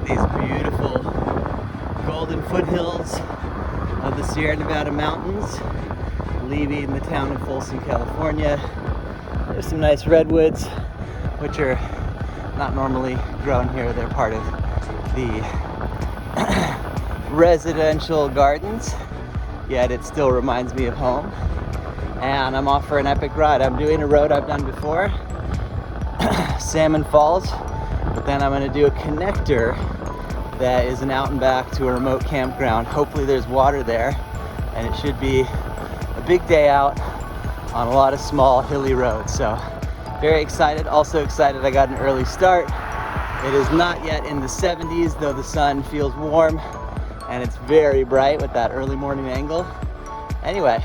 these beautiful golden foothills of the Sierra Nevada mountains, leaving the town of Folsom, California. There's some nice redwoods, which are not normally grown here. They're part of the residential gardens, yet it still reminds me of home. And I'm off for an epic ride. I'm doing a road I've done before, Salmon Falls, but then I'm going to do a connector that is an out and back to a remote campground. Hopefully there's water there, and it should be a big day out on a lot of small hilly roads. So very excited. Also excited I got an early start. It is not yet in the 70s, though the sun feels warm and it's very bright with that early morning angle. Anyway,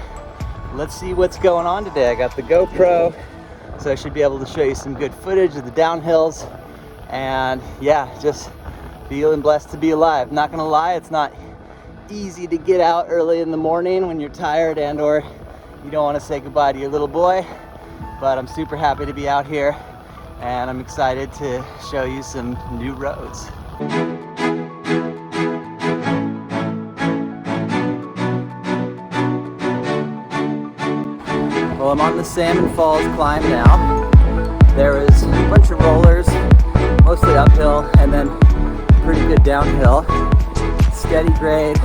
let's see what's going on today. I got the GoPro, so I should be able to show you some good footage of the downhills. And yeah, just feeling blessed to be alive. Not gonna lie, it's not easy to get out early in the morning when you're tired and or you don't want to say goodbye to your little boy, but I'm super happy to be out here and I'm excited to show you some new roads. Well, I'm on the Salmon Falls climb now. There is a bunch of rollers, mostly uphill, and then pretty good downhill. Steady grade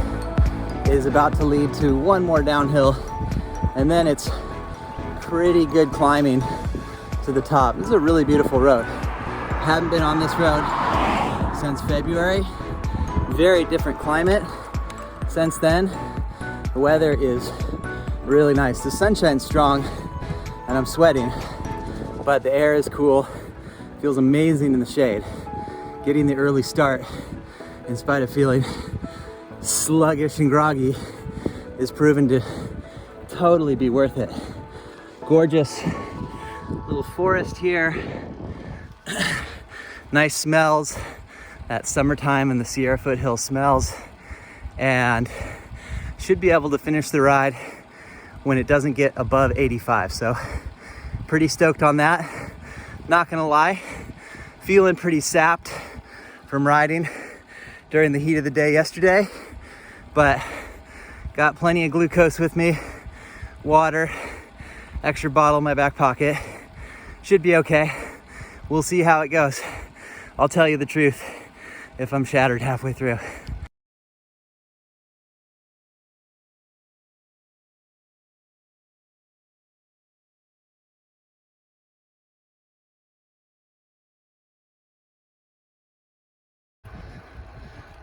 is about to lead to one more downhill, and then it's pretty good climbing to the top. This is a really beautiful road. Haven't been on this road since February. Very different climate since then. The weather is really nice. The sunshine's strong and I'm sweating, but the air is cool. Feels amazing in the shade. Getting the early start, in spite of feeling sluggish and groggy, is proven to totally be worth it. Gorgeous little forest here. Nice smells, that summertime in the Sierra Foothills smells, and should be able to finish the ride when it doesn't get above 85. So pretty stoked on that. Not gonna lie, feeling pretty sapped from riding during the heat of the day yesterday, but got plenty of glucose with me, water, extra bottle in my back pocket. Should be okay. We'll see how it goes. I'll tell you the truth if I'm shattered halfway through.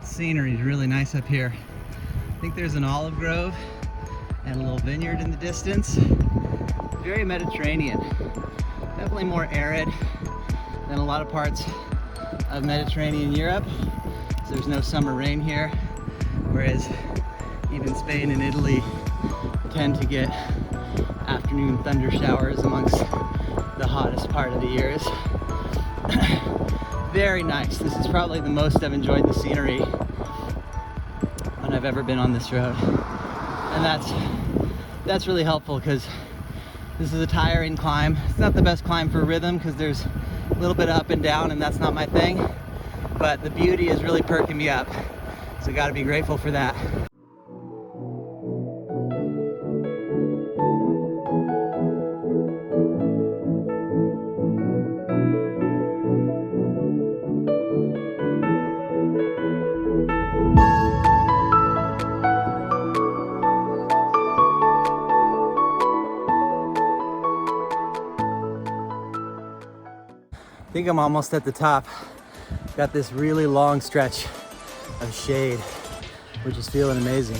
Scenery is really nice up here. I think there's an olive grove and a little vineyard in the distance. Very Mediterranean. Definitely more arid than a lot of parts of Mediterranean Europe. So there's no summer rain here, whereas even Spain and Italy tend to get afternoon thunder showers amongst the hottest part of the years. Very nice. This is probably the most I've enjoyed the scenery when I've ever been on this road. And that's really helpful because this is a tiring climb. It's not the best climb for rhythm because there's a little bit up and down and that's not my thing. But the beauty is really perking me up. So gotta be grateful for that. I think I'm almost at the top. Got this really long stretch of shade, which is feeling amazing.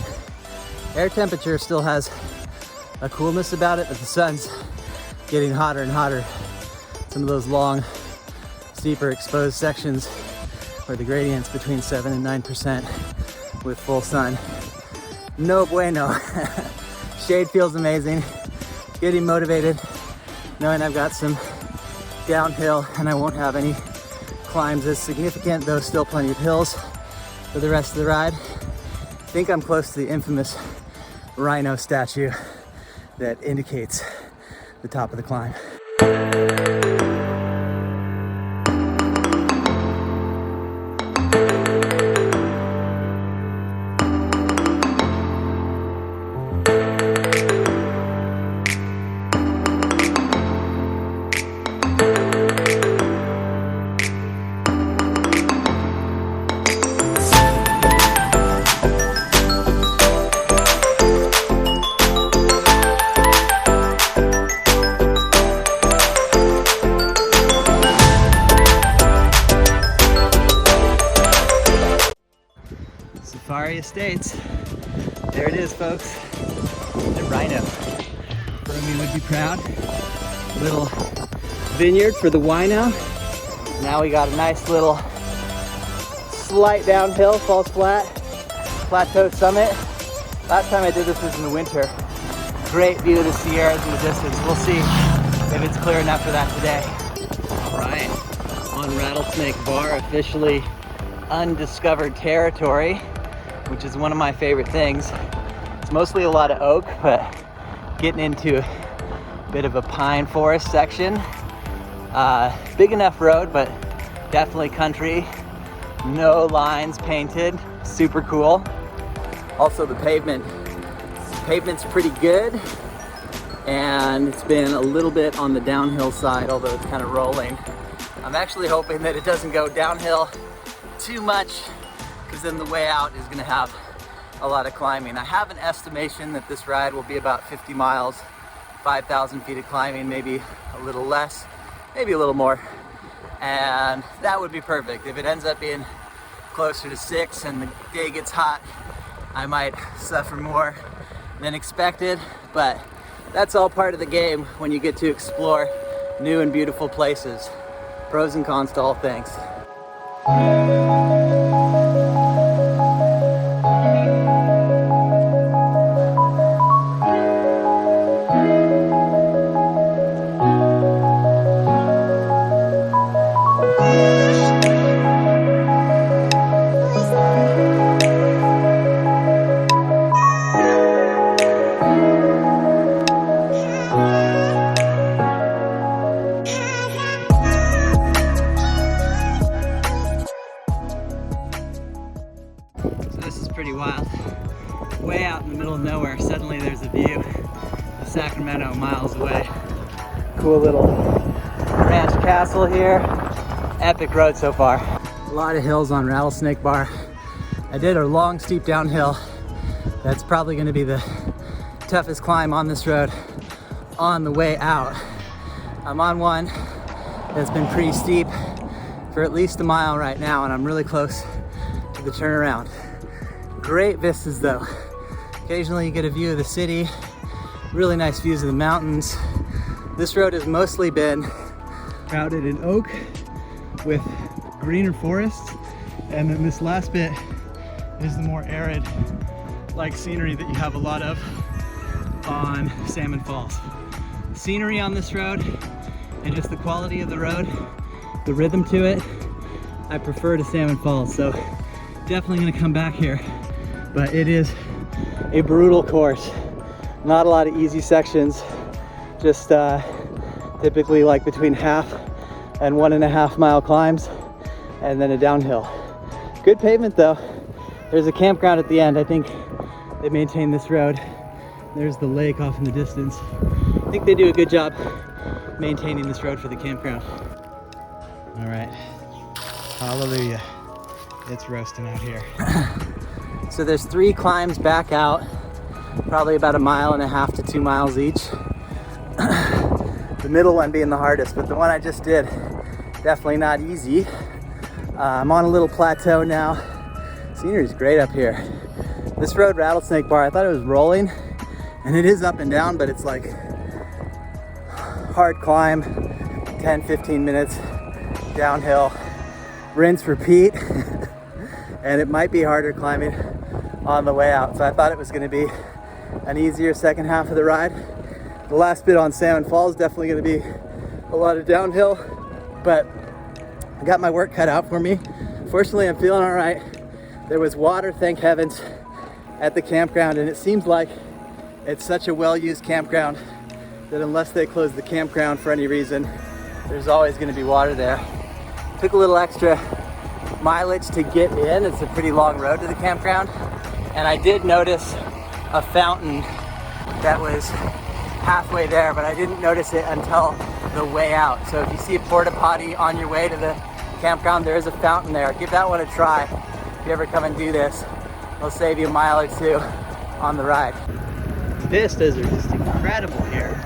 Air temperature still has a coolness about it, but the sun's getting hotter and hotter. Some of those long, steeper exposed sections where the gradient's between 7 and 9% with full sun. No bueno. Shade feels amazing. Getting motivated, knowing I've got some downhill and I won't have any climbs as significant, though still plenty of hills for the rest of the ride. I think I'm close to the infamous rhino statue that indicates the top of the climb. Safari Estates. There it is, folks. The rhino. Romy would be proud. Little vineyard for the wino. Now we got a nice little slight downhill, falls flat, plateau summit. Last time I did this was in the winter. Great view of the Sierras in the distance. We'll see if it's clear enough for that today. All right, on Rattlesnake Bar, officially undiscovered territory, which is one of my favorite things. It's mostly a lot of oak, but getting into a bit of a pine forest section. Big enough road, but definitely country. No lines painted, super cool. Also the pavement's pretty good, and it's been a little bit on the downhill side, although it's kind of rolling. I'm actually hoping that it doesn't go downhill too much, because then the way out is gonna have a lot of climbing. I have an estimation that this ride will be about 50 miles, 5,000 feet of climbing, maybe a little less, maybe a little more. And that would be perfect. If it ends up being closer to 6 and the day gets hot, I might suffer more than expected, but that's all part of the game when you get to explore new and beautiful places. Pros and cons to all things. Pretty wild. Way out in the middle of nowhere, suddenly there's a view of Sacramento miles away. Cool little ranch castle here. Epic road so far. A lot of hills on Rattlesnake Bar. I did a long steep downhill. That's probably going to be the toughest climb on this road on the way out. I'm on one that's been pretty steep for at least a mile right now, and I'm really close to the turnaround. Great vistas though. Occasionally you get a view of the city, really nice views of the mountains. This road has mostly been crowded in oak with greener forests, and then this last bit is the more arid like scenery that you have a lot of on Salmon Falls. Scenery on this road and just the quality of the road, the rhythm to it, I prefer to Salmon Falls, so definitely gonna come back here. But it is a brutal course. Not a lot of easy sections, just typically like between half and 1.5 mile climbs, and then a downhill. Good pavement though. There's a campground at the end. I think they maintain this road. There's the lake off in the distance. I think they do a good job maintaining this road for the campground. All right, hallelujah. It's roasting out here. So there's 3 climbs back out, probably about 1.5 miles to 2 miles each. The middle one being the hardest, but the one I just did, definitely not easy. I'm on a little plateau now. Scenery's great up here. This road, Rattlesnake Bar, I thought it was rolling, and it is up and down, but it's like hard climb, 10-15 minutes downhill, rinse, repeat. And it might be harder climbing on the way out. So I thought it was going to be an easier second half of the ride. The last bit on Salmon Falls definitely going to be a lot of downhill, but I got my work cut out for me. Fortunately, I'm feeling all right. There was water, thank heavens, at the campground, and it seems like it's such a well-used campground that unless they close the campground for any reason, there's always going to be water there. Took a little extra mileage to get in. It's a pretty long road to the campground, and I did notice a fountain that was halfway there, but I didn't notice it until the way out. So if you see a porta potty on your way to the campground, there is a fountain there. Give that one a try if you ever come and do this. It'll save you a mile or 2 on the ride. Vistas are just incredible here.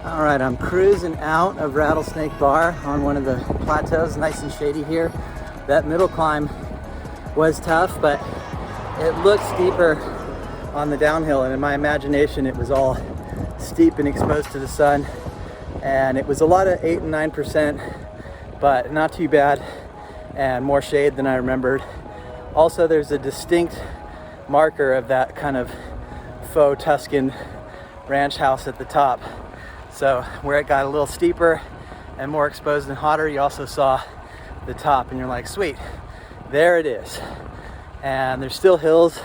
All right, I'm cruising out of Rattlesnake Bar on one of the plateaus, nice and shady here. That middle climb was tough, but it looked steeper on the downhill, and in my imagination it was all steep and exposed to the sun, and it was a lot of 8 and 9%, but not too bad, and more shade than I remembered. Also, there's a distinct marker of that kind of faux Tuscan ranch house at the top. So where it got a little steeper and more exposed and hotter, you also saw the top, and you're like, sweet, there it is. And there's still hills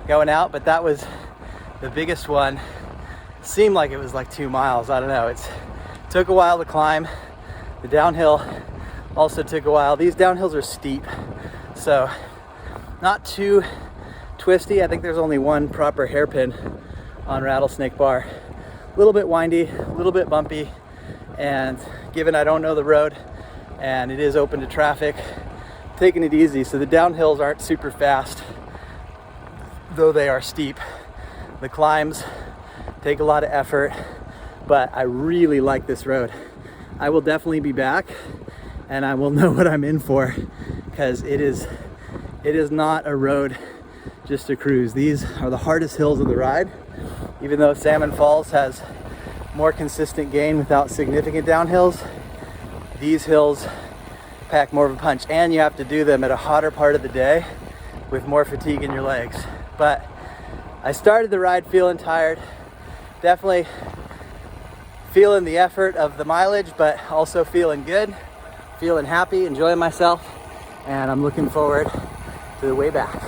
going out, but that was the biggest one. Seemed like it was like 2 miles. I don't know. It took a while to climb. The downhill also took a while. These downhills are steep, so not too twisty. I think there's only one proper hairpin on Rattlesnake Bar. A little bit windy, a little bit bumpy, and given I don't know the road and it is open to traffic, taking it easy. So the downhills aren't super fast, though they are steep. The climbs take a lot of effort, but I really like this road. I will definitely be back, and I will know what I'm in for, because it is not a road just to cruise. These are the hardest hills of the ride. Even though Salmon Falls has more consistent gain without significant downhills, these hills pack more of a punch, and you have to do them at a hotter part of the day with more fatigue in your legs. But I started the ride feeling tired, definitely feeling the effort of the mileage, but also feeling good, feeling happy, enjoying myself, and I'm looking forward to the way back.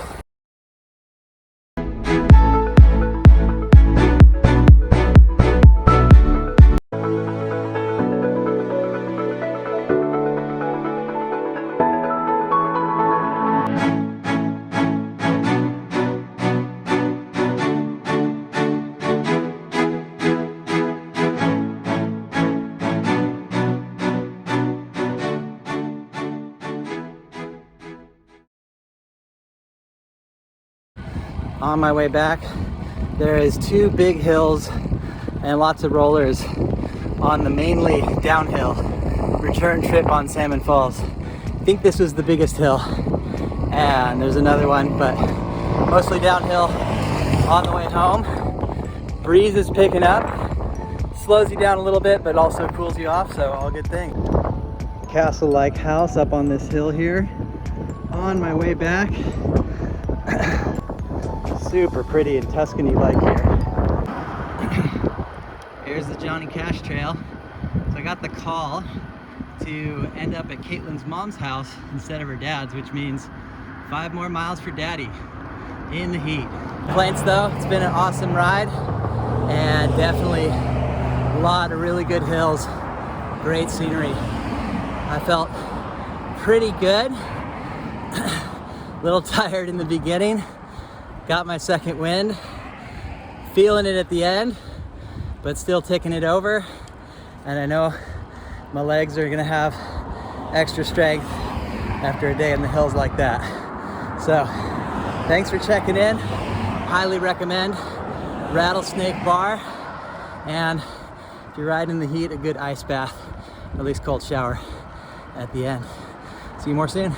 On my way back, there is 2 big hills and lots of rollers on the mainly downhill return trip on Salmon Falls. I think this was the biggest hill, and there's another one, but mostly downhill on the way home. Breeze is picking up, slows you down a little bit, but also cools you off, so all good things. Castle-like house up on this hill here. On my way back. Super pretty and Tuscany-like here. Here's the Johnny Cash Trail. So I got the call to end up at Caitlin's mom's house instead of her dad's, which means 5 more miles for daddy in the heat. Complaints though, it's been an awesome ride, and definitely a lot of really good hills, great scenery. I felt pretty good. A little tired in the beginning. Got my second wind, feeling it at the end, but still ticking it over. And I know my legs are gonna have extra strength after a day in the hills like that. So thanks for checking in. Highly recommend Rattlesnake Bar. And if you're riding in the heat, a good ice bath, at least cold shower at the end. See you more soon.